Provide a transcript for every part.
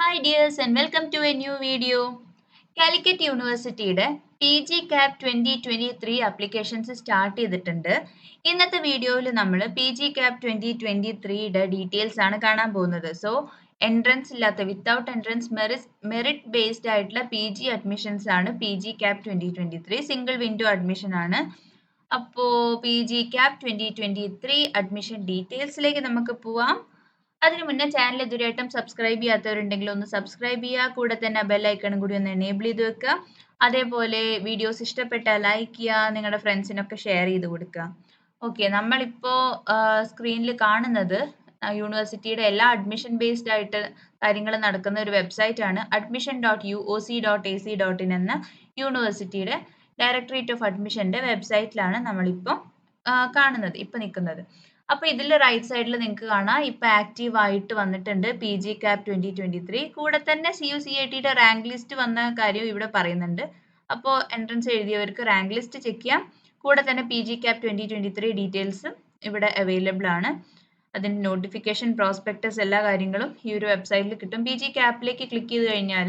Hi dears and welcome to a new video. Calicut യൂണിവേഴ്സിറ്റിയുടെ PGCAP 2023 applications start ചെയ്തിട്ടുണ്ട്. ഇന്നത്തെ വീഡിയോയിൽ നമ്മൾ PGCAP 2023യുടെ ഡീറ്റെയിൽസ് ആണ് കാണാൻ പോകുന്നത്. സോ എൻട്രൻസ് ഇല്ലാത്ത വിത്തൗട്ട് എൻട്രൻസ് മെറിറ്റ് ബേസ്ഡ് ആയിട്ടുള്ള PG അഡ്മിഷൻസ് ആണ് PGCAP 2023. സിംഗിൾ വിൻഡോ അഡ്മിഷൻ ആണ്. അപ്പോൾ PGCAP 2023 അഡ്മിഷൻ ഡീറ്റെയിൽസിലേക്ക് നമുക്ക് പോവാം. അതിനു മുന്നേ ചാനൽ ഇതുവരെയായിട്ടും സബ്സ്ക്രൈബ് ചെയ്യാത്തവരുണ്ടെങ്കിൽ ഒന്ന് സബ്സ്ക്രൈബ് ചെയ്യുക. കൂടെ തന്നെ ബെൽ ഐക്കണും കൂടി ഒന്ന് എനേബിൾ ചെയ്ത് വെക്കുക. അതേപോലെ വീഡിയോസ് ഇഷ്ടപ്പെട്ടാൽ ലൈക്ക് ചെയ്യുക, നിങ്ങളുടെ ഫ്രണ്ട്സിനൊക്കെ ഷെയർ ചെയ്ത് കൊടുക്കുക. ഓക്കെ, നമ്മളിപ്പോൾ സ്ക്രീനിൽ കാണുന്നത് യൂണിവേഴ്സിറ്റിയുടെ എല്ലാ അഡ്മിഷൻ ബേസ്ഡ് ആയിട്ട് കാര്യങ്ങൾ നടക്കുന്ന ഒരു വെബ്സൈറ്റ് ആണ് admission.uoc.ac.in എന്ന യൂണിവേഴ്സിറ്റിയുടെ ഡയറക്ടറേറ്റ് ഓഫ് അഡ്മിഷന്റെ വെബ്സൈറ്റിലാണ് നമ്മളിപ്പോൾ കാണുന്നത്, ഇപ്പം നിൽക്കുന്നത്. അപ്പോൾ ഇതിൽ റൈറ്റ് സൈഡിൽ നിങ്ങൾക്ക് കാണാം ഇപ്പം ആക്റ്റീവ് ആയിട്ട് വന്നിട്ടുണ്ട് PGCAP 2023. കൂടെ തന്നെ CUCATയുടെ റാങ്ക് ലിസ്റ്റ് വന്ന കാര്യം ഇവിടെ പറയുന്നുണ്ട്. അപ്പോൾ എൻട്രൻസ് എഴുതിയവർക്ക് റാങ്ക് ലിസ്റ്റ് ചെക്ക് ചെയ്യാം. കൂടെ തന്നെ PGCAP 2023 ഡീറ്റെയിൽസ് ഇവിടെ അവൈലബിൾ ആണ്. അതിൻ്റെ നോട്ടിഫിക്കേഷൻ, പ്രോസ്പെക്ടസ്, എല്ലാ കാര്യങ്ങളും ഈ ഒരു വെബ്സൈറ്റിൽ കിട്ടും. PGCAPലേക്ക് ക്ലിക്ക് ചെയ്ത് കഴിഞ്ഞാൽ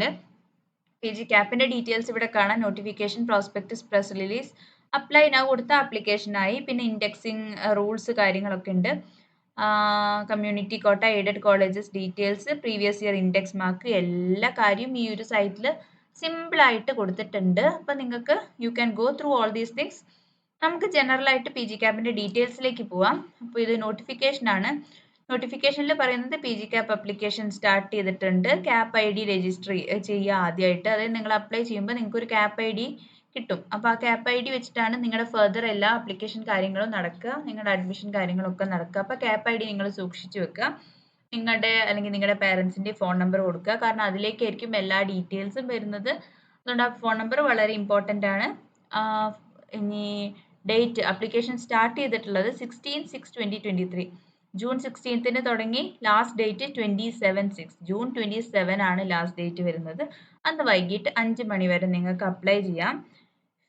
PGCAPന്റെ ഡീറ്റെയിൽസ് ഇവിടെ കാണാം. Notification, prospectus, press release, apply now കൊടുത്ത ആപ്ലിക്കേഷനായി. പിന്നെ ഇൻഡെക്സിങ് റൂൾസ് കാര്യങ്ങളൊക്കെ ഉണ്ട്. Community quota, aided colleges details, previous year index mark, എല്ലാ കാര്യവും ഈ ഒരു സൈറ്റിൽ സിമ്പിളായിട്ട് കൊടുത്തിട്ടുണ്ട്. അപ്പം നിങ്ങൾക്ക് you can go through all these things. നമുക്ക് ജനറൽ ആയിട്ട് PGCAPന്റെ ഡീറ്റെയിൽസിലേക്ക് പോവാം. അപ്പോൾ ഇത് നോട്ടിഫിക്കേഷൻ ആണ്. നോട്ടിഫിക്കേഷനിൽ പറയുന്നത് PGCAP അപ്ലിക്കേഷൻ സ്റ്റാർട്ട് ചെയ്തിട്ടുണ്ട്. CAP ID രജിസ്റ്റർ ചെയ്യുക ആദ്യമായിട്ട്. അതായത് നിങ്ങൾ അപ്ലൈ ചെയ്യുമ്പോൾ നിങ്ങൾക്ക് ഒരു CAP ID കിട്ടും. അപ്പോൾ ആ CAP ID വെച്ചിട്ടാണ് നിങ്ങളുടെ ഫെർദർ എല്ലാ അപ്ലിക്കേഷൻ കാര്യങ്ങളും നടക്കുക, നിങ്ങളുടെ അഡ്മിഷൻ കാര്യങ്ങളൊക്കെ നടക്കുക. അപ്പോൾ CAP ID നിങ്ങൾ സൂക്ഷിച്ചു വെക്കുക. നിങ്ങളുടെ അല്ലെങ്കിൽ നിങ്ങളുടെ പേരൻസിൻ്റെ ഫോൺ നമ്പർ കൊടുക്കുക, കാരണം അതിലേക്കായിരിക്കും എല്ലാ ഡീറ്റെയിൽസും വരുന്നത്. അതുകൊണ്ട് ആ ഫോൺ നമ്പർ വളരെ ഇമ്പോർട്ടൻ്റ് ആണ്. ഇനി ഡേറ്റ് അപ്ലിക്കേഷൻ സ്റ്റാർട്ട് ചെയ്തിട്ടുള്ളത് 16/6/2023. ജൂൺ 16ന് തുടങ്ങി ലാസ്റ്റ് ഡേറ്റ് 27/6. ജൂൺ 27 ആണ് ലാസ്റ്റ് ഡേറ്റ് വരുന്നത്. അന്ന് വൈകിട്ട് 5 മണി വരെ നിങ്ങൾക്ക് അപ്ലൈ ചെയ്യാം.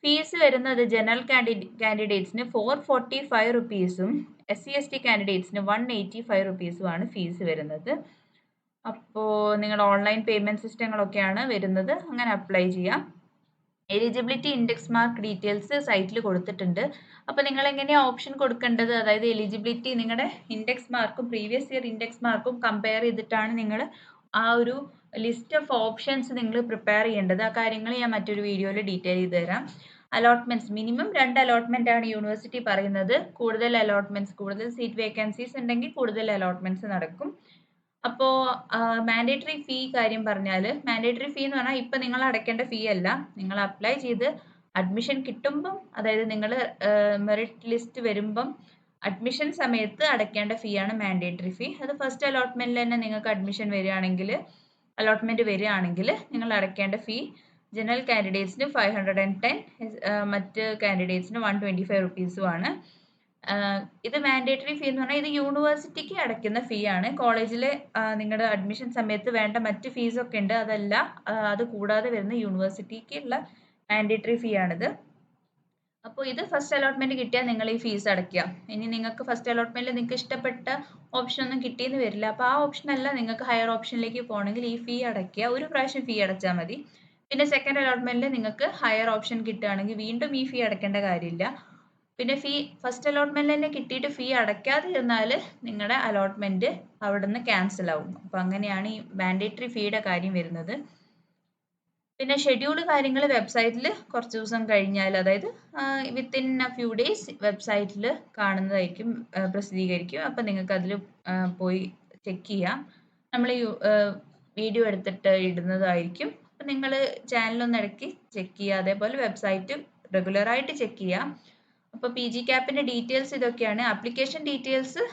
ഫീസ് വരുന്നത് ജനറൽ കാൻഡിഡേറ്റ്സിന് 445 റുപ്പീസും SC/ST കാൻഡിഡേറ്റ്സിന് 185 റുപ്പീസുമാണ് ഫീസ് വരുന്നത്. അപ്പോൾ നിങ്ങൾ ഓൺലൈൻ പേയ്മെൻറ്റ് സിസ്റ്റങ്ങളൊക്കെയാണ് വരുന്നത്. അങ്ങനെ അപ്ലൈ ചെയ്യാം. എലിജിബിലിറ്റി, ഇൻഡെക്സ് മാർക്ക് ഡീറ്റെയിൽസ് സൈറ്റിൽ കൊടുത്തിട്ടുണ്ട്. അപ്പോൾ നിങ്ങൾ എങ്ങനെയാണ് ഓപ്ഷൻ കൊടുക്കേണ്ടത്? അതായത് എലിജിബിലിറ്റി നിങ്ങളുടെ ഇൻഡെക്സ് മാർക്കും പ്രീവിയസ് ഇയർ ഇൻഡെക്സ് മാർക്കും കമ്പയർ ചെയ്തിട്ടാണ് നിങ്ങൾ ആ ഒരു ലിസ്റ്റ് ഓഫ് ഓപ്ഷൻസ് നിങ്ങൾ പ്രിപ്പയർ ചെയ്യേണ്ടത്. ആ കാര്യങ്ങൾ ഞാൻ മറ്റൊരു വീഡിയോയിൽ ഡീറ്റെയിൽ ചെയ്ത് തരാം. അലോട്ട്മെന്റ്സ് മിനിമം 2 അലോട്ട്മെന്റ് ആണ് യൂണിവേഴ്സിറ്റി പറയുന്നത്. കൂടുതൽ അലോട്ട്മെന്റ്സ്, കൂടുതൽ സീറ്റ് വേക്കൻസീസ് ഉണ്ടെങ്കിൽ കൂടുതൽ അലോട്ട്മെന്റ്സ് നടക്കും. അപ്പോൾ മാൻഡേറ്ററി ഫീ കാര്യം പറഞ്ഞാൽ, മാൻഡേറ്ററി ഫീ എന്ന് പറഞ്ഞാൽ ഇപ്പം നിങ്ങൾ അടയ്ക്കേണ്ട ഫീ അല്ല. നിങ്ങൾ അപ്ലൈ ചെയ്ത് അഡ്മിഷൻ കിട്ടുമ്പം, അതായത് നിങ്ങൾ മെറിറ്റ് ലിസ്റ്റ് വരുമ്പം അഡ്മിഷൻ സമയത്ത് അടയ്ക്കേണ്ട ഫീ ആണ് മാൻഡേറ്ററി ഫീ. അത് ഫസ്റ്റ് അലോട്ട്മെന്റിൽ തന്നെ നിങ്ങൾക്ക് അലോട്ട്മെന്റ് വരികയാണെങ്കിൽ നിങ്ങൾ അടയ്ക്കേണ്ട ഫീ ജനറൽ കാൻഡിഡേറ്റ്സിന് 510, മറ്റ് കാൻഡിഡേറ്റ്സിന് 125 റുപ്പീസുമാണ്. ഇത് മാൻഡേറ്ററി ഫീ എന്ന് പറഞ്ഞാൽ ഇത് യൂണിവേഴ്സിറ്റിക്ക് അടയ്ക്കുന്ന ഫീ ആണ്. കോളേജിൽ നിങ്ങളുടെ അഡ്മിഷൻ സമയത്ത് വേണ്ട മറ്റ് ഫീസൊക്കെ ഉണ്ട്, അതല്ല അത് കൂടാതെ വരുന്ന യൂണിവേഴ്സിറ്റിക്ക് ഉള്ള മാൻഡേറ്ററി ഫീ ആണിത്. അപ്പോൾ ഇത് ഫസ്റ്റ് അലോട്ട്മെന്റ് കിട്ടിയാൽ നിങ്ങൾ ഈ ഫീസ് അടയ്ക്കുക. ഇനി നിങ്ങൾക്ക് ഫസ്റ്റ് അലോട്ട്മെന്റിൽ നിങ്ങൾക്ക് ഇഷ്ടപ്പെട്ട ഓപ്ഷൻ ഒന്നും കിട്ടിയെന്ന് വരില്ല. അപ്പോൾ ആ ഓപ്ഷൻ അല്ല, നിങ്ങൾക്ക് ഹയർ ഓപ്ഷനിലേക്ക് പോകണമെങ്കിൽ ഈ ഫീ അടയ്ക്കുക. ഒരു പ്രാവശ്യം ഫീ അടച്ചാൽ മതി. പിന്നെ സെക്കൻഡ് അലോട്ട്മെന്റിൽ നിങ്ങൾക്ക് ഹയർ ഓപ്ഷൻ കിട്ടുകയാണെങ്കിൽ വീണ്ടും ഈ ഫീ അടയ്ക്കേണ്ട കാര്യമില്ല. പിന്നെ ഫീ ഫസ്റ്റ് അലോട്ട്മെന്റിൽ തന്നെ കിട്ടിയിട്ട് ഫീ അടയ്ക്കാതെ ഇരുന്നാൽ നിങ്ങളുടെ അലോട്ട്മെന്റ് അവിടെ നിന്ന് ക്യാൻസൽ ആവും. അപ്പോൾ അങ്ങനെയാണ് ഈ മാൻഡേറ്ററി ഫീയുടെ കാര്യം വരുന്നത്. പിന്നെ ഷെഡ്യൂൾ കാര്യങ്ങൾ വെബ്സൈറ്റിൽ കുറച്ച് ദിവസം കഴിഞ്ഞാൽ, അതായത് വിത്തിൻ ഫ്യൂ ഡേയ്സ് വെബ്സൈറ്റിൽ കാണുന്നതായിരിക്കും, പ്രസിദ്ധീകരിക്കും. അപ്പം നിങ്ങൾക്ക് അതിൽ പോയി ചെക്ക് ചെയ്യാം. നമ്മൾ വീഡിയോ എടുത്തിട്ട് ഇടുന്നതായിരിക്കും. അപ്പം നിങ്ങൾ ചാനലൊന്ന് ഇടയ്ക്ക് ചെക്ക് ചെയ്യുക. അതേപോലെ വെബ്സൈറ്റ് റെഗുലറായിട്ട് ചെക്ക് ചെയ്യാം. അപ്പോൾ PGCAPന്റെ ഡീറ്റെയിൽസ് ഇതൊക്കെയാണ്. ആപ്ലിക്കേഷൻ ഡീറ്റെയിൽസ്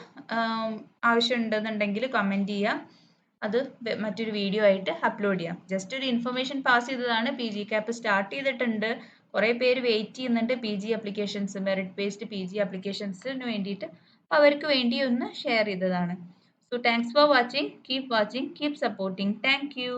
ആവശ്യമുണ്ടെന്നുണ്ടെങ്കിൽ കമൻറ്റ് ചെയ്യാം. അത് മറ്റൊരു വീഡിയോ ആയിട്ട് അപ്ലോഡ് ചെയ്യാം. ജസ്റ്റ് ഒരു ഇൻഫർമേഷൻ പാസ് ചെയ്തതാണ്. PGCAP സ്റ്റാർട്ട് ചെയ്തിട്ടുണ്ട്. കുറേ പേര് വെയിറ്റ് ചെയ്യുന്നുണ്ട് PG applications, merit based PG അപ്ലിക്കേഷൻസിന് വേണ്ടിയിട്ട്. അപ്പോൾ അവർക്ക് വേണ്ടി ഒന്ന് ഷെയർ ചെയ്തതാണ്. So thanks for watching. Keep watching, keep supporting. Thank you.